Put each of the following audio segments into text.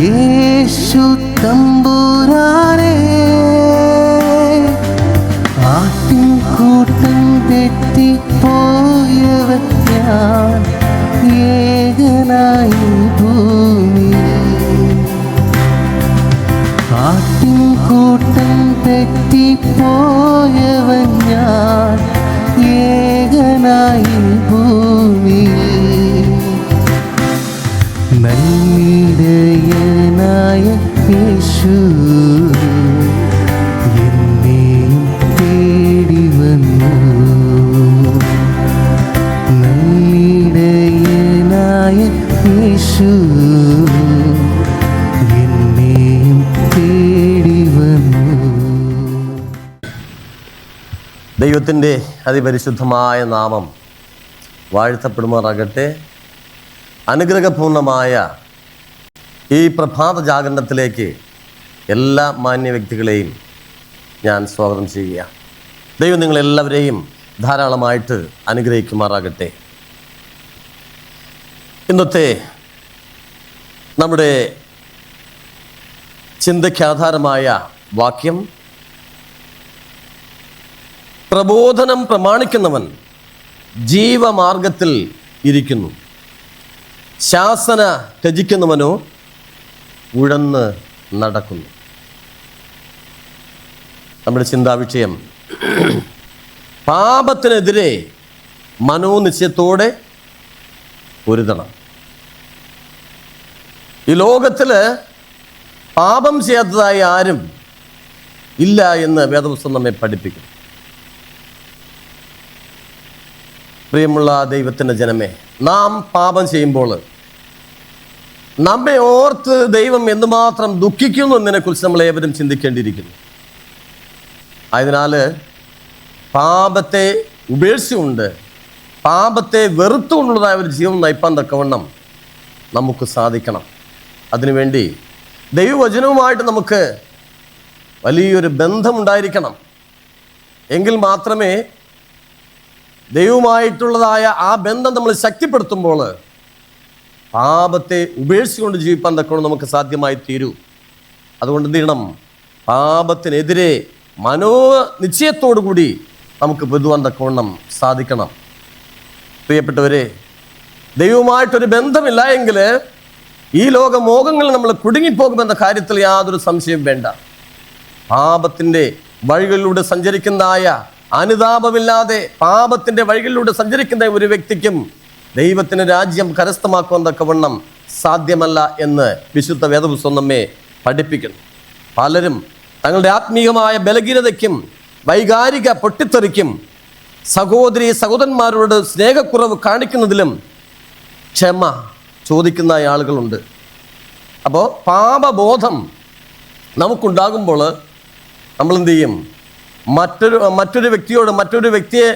യേശു തമ്പുരാനെ, ആട്ടിൻകൂട്ടം തെറ്റിപ്പോയവൻ ഞാൻ, ഏകനായി ഭൂമിയിൽ. ആട്ടിൻകൂട്ടം തെറ്റിപ്പോയവൻ ഞാൻ, ഏകനായി ഭൂമിയിൽ. നല്ലിടയനായ യേശു എന്നെയും തേടി വന്നു. നല്ലിടയനായ യേശു എന്നെയും തേടി വന്നു. ദൈവത്തിൻ്റെ അതിപരിശുദ്ധമായ നാമം വാഴ്ത്തപ്പെടുമാറാകട്ടെ. അനുഗ്രഹപൂർണമായ ഈ പ്രഭാത ജാഗരണത്തിലേക്ക് എല്ലാ മാന്യ വ്യക്തികളെയും ഞാൻ സ്വാഗതം ചെയ്യുക. ദൈവം നിങ്ങളെല്ലാവരെയും ധാരാളമായിട്ട് അനുഗ്രഹിക്കുമാറാകട്ടെ. ഇന്നത്തെ നമ്മുടെ ചിന്തയ്ക്കാധാരമായ വാക്യം, പ്രബോധനം പ്രമാണിക്കുന്നവൻ ജീവമാർഗത്തിൽ ഇരിക്കുന്നു, ശാസന ത്യജിക്കുന്നവനോ ഉഴന്ന് നടക്കുന്നു. നമ്മുടെ ചിന്താവിഷയം, പാപത്തിനെതിരെ മനോനിശ്ചയത്തോടെ പൊരുതണം. ഈ ലോകത്തിൽ പാപം ചെയ്യാത്തതായി ആരും ഇല്ല എന്ന് വേദപുസ്തകം നമ്മെ പഠിപ്പിക്കും. പ്രിയമുള്ള ദൈവത്തിൻ്റെ ജനമേ, നാം പാപം ചെയ്യുമ്പോൾ നമ്മെ ഓർത്ത് ദൈവം എന്തുമാത്രം ദുഃഖിക്കുന്നു എന്നതിനെക്കുറിച്ച് നമ്മൾ ഏവരും ചിന്തിക്കേണ്ടിയിരിക്കുന്നു. ആയതിനാൽ പാപത്തെ ഉപേക്ഷിച്ചുകൊണ്ട് പാപത്തെ വെറുത്തുകൊണ്ടുള്ളതായ ഒരു ജീവൻ നയിപ്പാൻ തക്കവണ്ണം നമുക്ക് സാധിക്കണം. അതിനുവേണ്ടി ദൈവവചനവുമായിട്ട് നമുക്ക് വലിയൊരു ബന്ധമുണ്ടായിരിക്കണം. എങ്കിൽ മാത്രമേ ദൈവവുമായിട്ടുള്ളതായ ആ ബന്ധം നമ്മൾ ശക്തിപ്പെടുത്തുമ്പോൾ പാപത്തെ ഉപേക്ഷിച്ചുകൊണ്ട് ജീവിപ്പാൻ തക്കവണ്ണം നമുക്ക് സാധ്യമായി തീരൂ. അതുകൊണ്ട് എന്ത് ചെയ്യണം? പാപത്തിനെതിരെ മനോനിശ്ചയത്തോടു കൂടി നമുക്ക് പൊരുതുവാൻ തക്കവണ്ണം സാധിക്കണം. പ്രിയപ്പെട്ടവരെ, ദൈവവുമായിട്ടൊരു ബന്ധമില്ല എങ്കിൽ ഈ ലോകമോഹങ്ങളിൽ നമ്മൾ കുടുങ്ങിപ്പോകുമെന്ന കാര്യത്തിൽ യാതൊരു സംശയം വേണ്ട. പാപത്തിൻ്റെ വഴികളിലൂടെ സഞ്ചരിക്കുന്നതായ, അനുതാപമില്ലാതെ പാപത്തിൻ്റെ വഴികളിലൂടെ സഞ്ചരിക്കുന്ന ഒരു വ്യക്തിക്കും ദൈവത്തിൻ്റെ രാജ്യം കരസ്ഥമാക്കുവാൻ തക്കവണ്ണം സാധ്യമല്ല എന്ന് വിശുദ്ധ വേദപുസ്തകം നമ്മെ പഠിപ്പിക്കുന്നു. പലരും തങ്ങളുടെ ആത്മീയമായ ബലഹീനതയ്ക്കും വൈകാരിക പൊട്ടിത്തെറിക്കും സഹോദരി സഹോദരന്മാരോട് സ്നേഹക്കുറവ് കാണിക്കുന്നതിലും ക്ഷമ ചോദിക്കുന്ന ആളുകളുണ്ട്. അപ്പോൾ പാപബോധം നമുക്കുണ്ടാകുമ്പോൾ നമ്മൾ എന്ത് ചെയ്യും? മറ്റൊരു വ്യക്തിയെ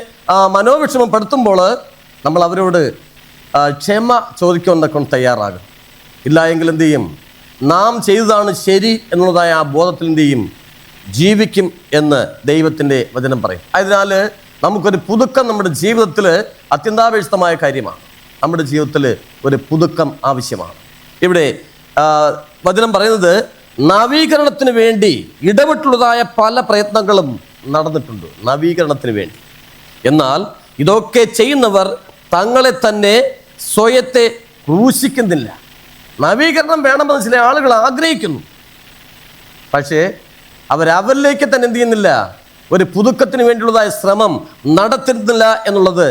മനോവിഷമം പെടുത്തുമ്പോൾ നമ്മൾ അവരോട് ക്ഷമ ചോദിക്കുന്നതൊക്കെ തയ്യാറാകും. ഇല്ല എങ്കിൽ എന്ത് ചെയ്യും? നാം ചെയ്തതാണ് ശരി എന്നുള്ളതായ ആ ബോധത്തിൽ എന്ത് ചെയ്യും? ജീവിക്കും എന്ന് ദൈവത്തിൻ്റെ വചനം പറയും. അതിനാൽ നമുക്കൊരു പുതുക്കം നമ്മുടെ ജീവിതത്തിൽ അത്യന്താപേക്ഷിതമായ കാര്യമാണ്. നമ്മുടെ ജീവിതത്തിൽ ഒരു പുതുക്കം ആവശ്യമാണ്. ഇവിടെ വചനം പറയുന്നത്, നവീകരണത്തിന് വേണ്ടി ഇടപെട്ടുള്ളതായ പല പ്രയത്നങ്ങളും നടന്നിട്ടുണ്ട്, നവീകരണത്തിന് വേണ്ടി. എന്നാൽ ഇതൊക്കെ ചെയ്യുന്നവർ തങ്ങളെ തന്നെ സ്വയത്തെ ക്രൂശിക്കുന്നില്ല. നവീകരണം വേണമെന്ന് ചില ആളുകൾ ആഗ്രഹിക്കുന്നു, പക്ഷേ അവരവരിലേക്ക് തന്നെ എന്ത് ചെയ്യുന്നില്ല? ഒരു പുതുക്കത്തിന് വേണ്ടിയുള്ളതായ ശ്രമം നടത്തുന്നില്ല എന്നുള്ളത്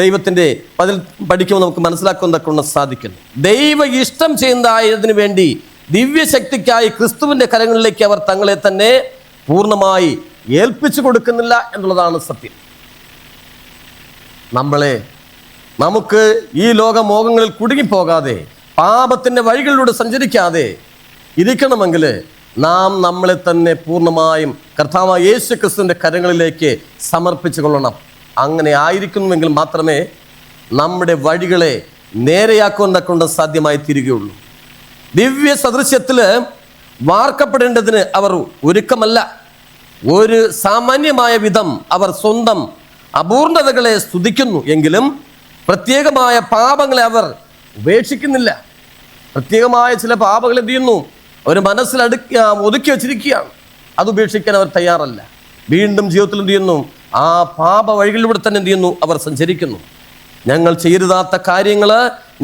ദൈവത്തിൻ്റെ അതിൽ പഠിക്കുമ്പോൾ നമുക്ക് മനസ്സിലാക്കുന്നതൊക്കെ സാധിക്കുന്നു. ദൈവ ഇഷ്ടം ചെയ്യുന്നതായതിനു വേണ്ടി ദിവ്യശക്തിക്കായി ക്രിസ്തുവിൻ്റെ കരങ്ങളിലേക്ക് അവർ തങ്ങളെ തന്നെ പൂർണ്ണമായി ഏൽപ്പിച്ചു കൊടുക്കുന്നില്ല എന്നുള്ളതാണ് സത്യം. നമുക്ക് ഈ ലോകമോഹങ്ങളിൽ കുടുങ്ങിപ്പോകാതെ പാപത്തിൻ്റെ വഴികളിലൂടെ സഞ്ചരിക്കാതെ ഇരിക്കണമെങ്കിൽ നാം നമ്മളെ തന്നെ പൂർണ്ണമായും കർത്താവായ യേശു ക്രിസ്തുവിൻ്റെ കരങ്ങളിലേക്ക് സമർപ്പിച്ചു കൊള്ളണം. അങ്ങനെ ആയിരിക്കുന്നുവെങ്കിൽ മാത്രമേ നമ്മുടെ വഴികളെ നേരെയാക്കുന്നതൊക്കെ സാധ്യമായി തീരുകയുള്ളൂ. ദിവ്യ സദൃശ്യത്തിൽ വാർക്കപ്പെടേണ്ടതിന് അവർ ഒരുക്കമല്ല. ഒരു സാമാന്യമായ വിധം അവർ സ്വന്തം അപൂർണതകളെ സ്തുതിക്കുന്നു എങ്കിലും പ്രത്യേകമായ പാപങ്ങളെ അവർ ഉപേക്ഷിക്കുന്നില്ല. പ്രത്യേകമായ ചില പാപങ്ങൾ എന്ത് ചെയ്യുന്നു? അവർ മനസ്സിൽ ഒതുക്കി വച്ചിരിക്കുകയാണ്. അത് ഉപേക്ഷിക്കാൻ അവർ തയ്യാറല്ല. വീണ്ടും ജീവിതത്തിൽ എന്ത് ചെയ്യുന്നു? ആ പാപ വഴികളിലൂടെ തന്നെ എന്ത് ചെയ്യുന്നു? അവർ സഞ്ചരിക്കുന്നു. ഞങ്ങൾ ചെയ്യരുതാത്ത കാര്യങ്ങൾ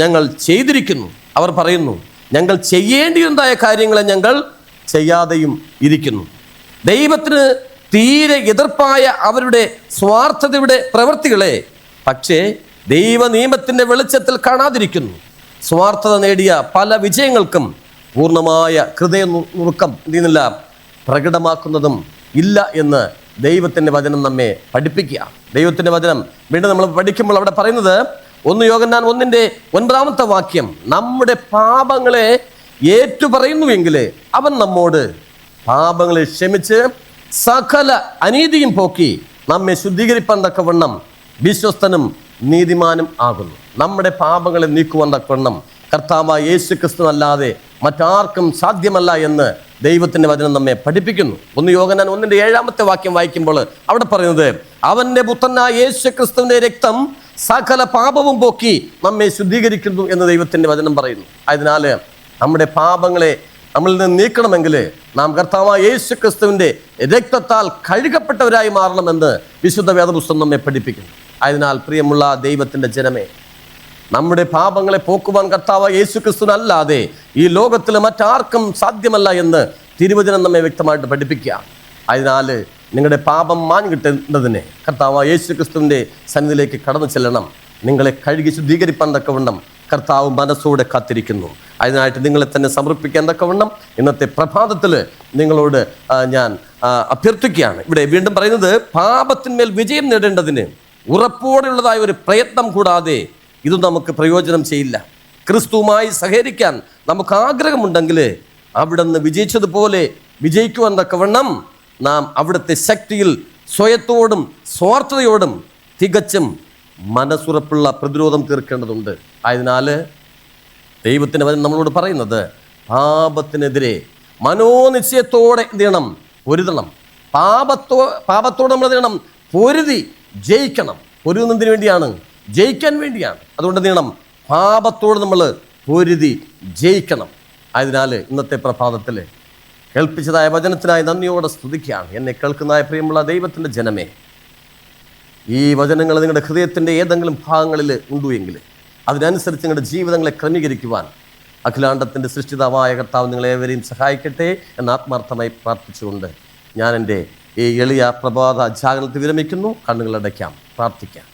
ഞങ്ങൾ ചെയ്തിരിക്കുന്നു. അവർ പറയുന്നു, ഞങ്ങൾ ചെയ്യേണ്ടിയിരുന്നതായ കാര്യങ്ങളെ ഞങ്ങൾ ചെയ്യാതെയും ഇരിക്കുന്നു. ദൈവത്തിന് തീരെ എതിർപ്പായ അവരുടെ സ്വാർത്ഥതയുടെ പ്രവൃത്തികളെ പക്ഷേ ദൈവ നിയമത്തിൻ്റെ വെളിച്ചത്തിൽ കാണാതിരിക്കുന്നു. സ്വാർത്ഥത നേടിയ പല വിജയങ്ങൾക്കും പൂർണ്ണമായ ഹൃദയ നുറുക്കം എന്തെയ്യുന്നില്ല, പ്രകടമാക്കുന്നതും ഇല്ല എന്ന് ദൈവത്തിൻ്റെ വചനം നമ്മെ പഠിപ്പിക്കുക. ദൈവത്തിൻ്റെ വചനം വീണ്ടും നമ്മൾ പഠിക്കുമ്പോൾ അവിടെ പറയുന്നത് 1 യോഹന്നാൻ 1:9 വാക്യം, നമ്മുടെ പാപങ്ങളെ ഏറ്റുപറയുന്നുവെങ്കിൽ അവൻ നമ്മോട് പാപങ്ങളെ ക്ഷമിച്ച് സകല അനീതിയും പോക്കി നമ്മെ ശുദ്ധീകരിപ്പാൻ തക്കവണ്ണം വിശ്വസ്തനും നീതിമാനും ആകുന്നു. നമ്മുടെ പാപങ്ങളെ നീക്കുവാൻ തക്കവണ്ണം കർത്താവായ യേശു ക്രിസ്തു അല്ലാതെ മറ്റാർക്കും സാധ്യമല്ല എന്ന് ദൈവത്തിൻ്റെ വചനം നമ്മെ പഠിപ്പിക്കുന്നു. 1 യോഹന്നാൻ 1:7 വാക്യം വായിക്കുമ്പോൾ അവിടെ പറയുന്നത്, അവൻ്റെ പുത്രനായ യേശു ക്രിസ്തുവിൻ്റെ രക്തം സകല പാപവും പോക്കി നമ്മെ ശുദ്ധീകരിക്കുന്നു എന്ന് ദൈവത്തിൻ്റെ വചനം പറയുന്നു. അതിനാൽ നമ്മുടെ പാപങ്ങളെ നമ്മളിൽ നിന്ന് നീക്കണമെങ്കിൽ നാം കർത്താവായ യേശു ക്രിസ്തുവിൻ്റെ രക്തത്താൽ കഴുകപ്പെട്ടവരായി മാറണമെന്ന് വിശുദ്ധ വേദപുസ്തകം നമ്മെ പഠിപ്പിക്കുന്നു. അതിനാൽ പ്രിയമുള്ള ദൈവത്തിൻ്റെ ജനമേ, നമ്മുടെ പാപങ്ങളെ പോക്കുവാൻ കർത്താവായ യേശു ക്രിസ്തുവിനല്ലാതെ ഈ ലോകത്തിൽ മറ്റാർക്കും സാധ്യമല്ല എന്ന് തിരുവചനം നമ്മെ വ്യക്തമായിട്ട് പഠിപ്പിക്കുക. അതിനാൽ നിങ്ങളുടെ പാപം മാഞ്ഞു കിട്ടുന്നതിന് കർത്താവായ യേശു ക്രിസ്തുവിൻ്റെ സന്നിധിയിലേക്ക് കടന്നു ചെല്ലണം. നിങ്ങളെ കഴുകി ശുദ്ധീകരിപ്പാൻ തക്കവണ്ണം കർത്താവ് മനസ്സോടെ കാത്തിരിക്കുന്നു. അതിനായിട്ട് നിങ്ങളെ തന്നെ സമർപ്പിക്കാൻ തക്കവണ്ണം ഇന്നത്തെ പ്രഭാതത്തിൽ നിങ്ങളോട് ഞാൻ അഭ്യർത്ഥിക്കുകയാണ്. ഇവിടെ വീണ്ടും പറയുന്നത്, പാപത്തിന്മേൽ വിജയം നേടേണ്ടതിന് ഉറപ്പോടെയുള്ളതായ ഒരു പ്രയത്നം കൂടാതെ ഇത് നമുക്ക് പ്രയോജനം ചെയ്യില്ല. ക്രിസ്തുവുമായി സഹകരിക്കാൻ നമുക്ക് ആഗ്രഹമുണ്ടെങ്കിൽ അവിടുന്ന് വിജയിച്ചതുപോലെ വിജയിക്കുവാൻ തക്കവണ്ണം നാം അവിടുത്തെ ശക്തിയിൽ സ്വയത്തോടും സ്വാർത്ഥതയോടും തികച്ചും മനസ്സുറപ്പുള്ള പ്രതിരോധം തീർക്കേണ്ടതുണ്ട്. അതിനാൽ ദൈവത്തിൻ്റെ വചനം നമ്മളോട് പറയുന്നത്, പാപത്തിനെതിരെ മനോനിശ്ചയത്തോടെ എന്ത് ചെയ്യണം? പൊരുതണം. പാപത്തോട് നമ്മൾ എന്ത് ചെയ്യണം? പൊരുതി ജയിക്കണം. പൊരുതുന്നതിന് വേണ്ടിയാണ്, ജയിക്കാൻ വേണ്ടിയാണ്. അതുകൊണ്ട് എന്ത് ചെയ്യണം? പാപത്തോട് നമ്മൾ പൊരുതി ജയിക്കണം. അതിനാൽ ഇന്നത്തെ പ്രഭാതത്തിൽ കേൾപ്പിച്ചതായ വചനത്തിനായി നന്ദിയോടെ സ്തുതിക്കുകയാണ്. എന്നെ കേൾക്കുന്നതായ പ്രിയമുള്ള ദൈവത്തിൻ്റെ ജനമേ, ഈ വചനങ്ങൾ നിങ്ങളുടെ ഹൃദയത്തിൻ്റെ ഏതെങ്കിലും ഭാഗങ്ങളിൽ ഉണ്ടു എങ്കിൽ അതിനനുസരിച്ച് നിങ്ങളുടെ ജീവിതങ്ങളെ ക്രമീകരിക്കുവാൻ അഖിലാണ്ടത്തിൻ്റെ സൃഷ്ടിതാവായ കർത്താവ് നിങ്ങളേവരെയും സഹായിക്കട്ടെ എന്ന് ആത്മാർത്ഥമായി പ്രാർത്ഥിച്ചുകൊണ്ട് ഞാൻ എൻ്റെ ഈ എളിയ പ്രഭാത ജാഗ്രത വിരമിക്കുന്നു. കണ്ണുകളടയ്ക്കാം, പ്രാർത്ഥിക്കാം.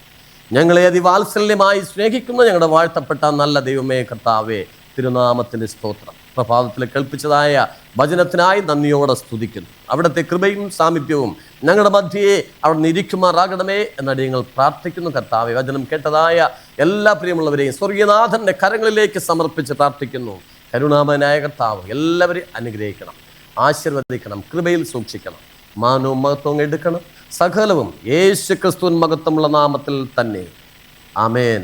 ഞങ്ങളെ അതിവാത്സല്യമായി സ്നേഹിക്കുന്ന ഞങ്ങളുടെ വാഴ്ത്തപ്പെട്ട നല്ല ദൈവമേ കർത്താവേ, തിരുനാമത്തിൻ്റെ സ്തോത്രം. പ്രഭാതത്തിൽ കേൾപ്പിച്ചതായ വചനത്തിനായി നന്ദിയോടെ സ്തുതിക്കുന്നു. അവിടുത്തെ കൃപയും സാമീപ്യവും ഞങ്ങളുടെ മധ്യയെ അവിടെ നിരിക്കുമാറാകണമേ എന്നടി ഞങ്ങൾ പ്രാർത്ഥിക്കുന്നു. കർത്താവെ, വചനം കേട്ടതായ എല്ലാ പ്രിയമുള്ളവരെയും സ്വർഗീയനാഥൻ്റെ കരങ്ങളിലേക്ക് സമർപ്പിച്ച് പ്രാർത്ഥിക്കുന്നു. കരുണാമയനായ കർത്താവ് എല്ലാവരെയും അനുഗ്രഹിക്കണം, ആശീർവദിക്കണം, കൃപയിൽ സൂക്ഷിക്കണം, മാനവും മഹത്വവും എടുക്കണം. സകലവും യേശു ക്രിസ്തുവിൻ മഹത്വമുള്ള നാമത്തിൽ തന്നെ. ആമേൻ.